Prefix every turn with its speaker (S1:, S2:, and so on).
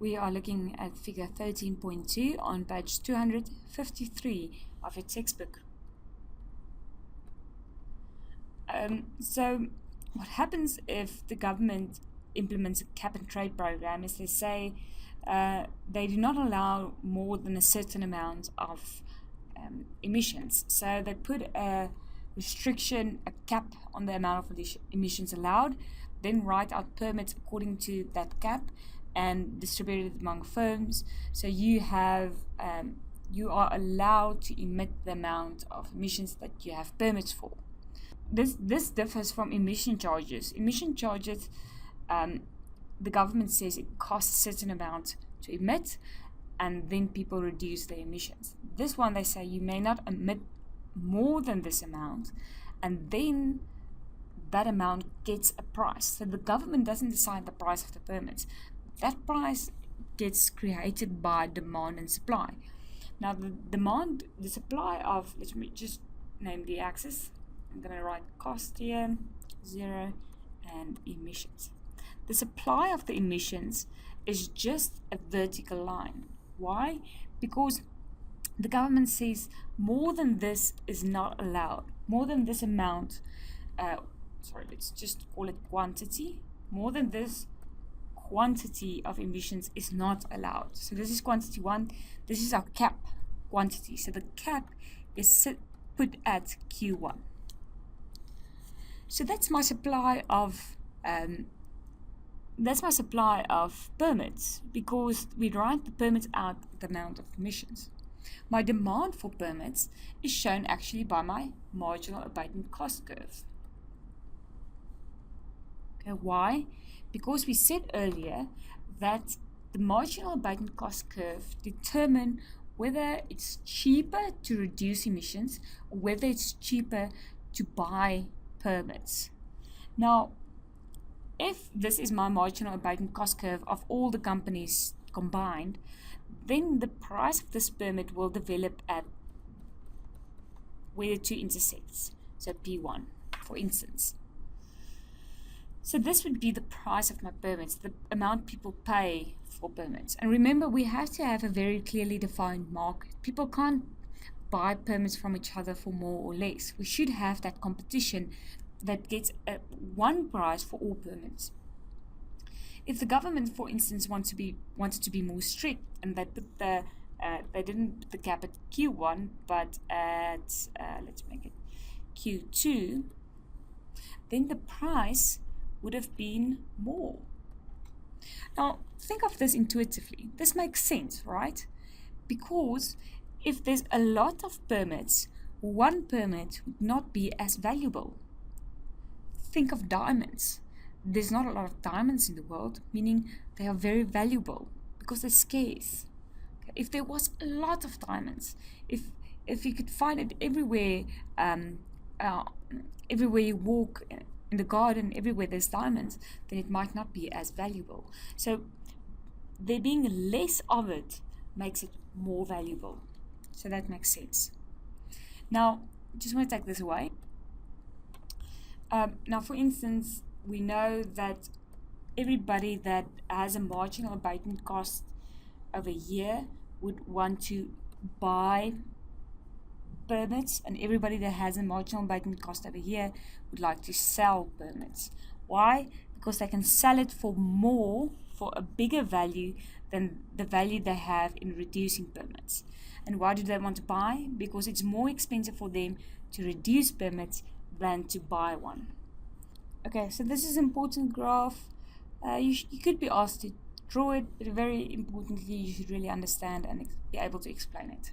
S1: We are looking at figure 13.2 on page 253 of your textbook. So what happens if the government implements a cap and trade program is they say they do not allow more than a certain amount of emissions. So they put a restriction, a cap on the amount of emissions allowed, then write out permits according to that cap and distribute it among firms. So you have you are allowed to emit the amount of emissions that you have permits for. This differs from emission charges. Emission charges, the government says it costs a certain amount to emit, and then people reduce their emissions. This one, they say you may not emit more than this amount, and then that amount gets a price. So the government doesn't decide the price of the permits. That price gets created by demand and supply. Now the supply of, let me just name the axis. I'm going to write cost here, 0, and emissions. The supply of the emissions is just a vertical line. Why? Because the government says more than this is not allowed. More than this amount, let's just call it quantity. More than this quantity of emissions is not allowed. So this is quantity 1. This is our cap quantity. So the cap is put at Q1. So that's my supply of permits, because we write the permits out the amount of emissions. My demand for permits is shown actually by my marginal abatement cost curve. Okay, why? Because we said earlier that the marginal abatement cost curve determine whether it's cheaper to reduce emissions or whether it's cheaper to buy permits. Now, if this is my marginal abatement cost curve of all the companies combined, then the price of this permit will develop at where the two intersects. So P1, for instance. So this would be the price of my permits, the amount people pay for permits. And remember, we have to have a very clearly defined market. People can't buy permits from each other for more or less. We should have that competition that gets one price for all permits. If the government, for instance, wanted to be more strict, and they put they didn't put the cap at Q1 but at let's make it Q2, then the price would have been more. Now think of this intuitively. This makes sense, right? Because if there's a lot of permits, one permit would not be as valuable. Think of diamonds. There's not a lot of diamonds in the world, meaning they are very valuable because they're scarce. Okay. If there was a lot of diamonds, if you could find it everywhere, everywhere you walk, in the garden, everywhere there's diamonds, then it might not be as valuable. So there being less of it makes it more valuable. So that makes sense. Now, just want to take this away. Now, for instance, we know that everybody that has a marginal abatement cost of a year would want to buy permits, and everybody that has a marginal abatement cost of a year would like to sell permits. Why? Because they can sell it for more, for a bigger value than the value they have in reducing permits. And why do they want to buy? Because it's more expensive for them to reduce permits than to buy one. Okay, so this is an important graph. You could be asked to draw it, but very importantly, you should really understand and be able to explain it.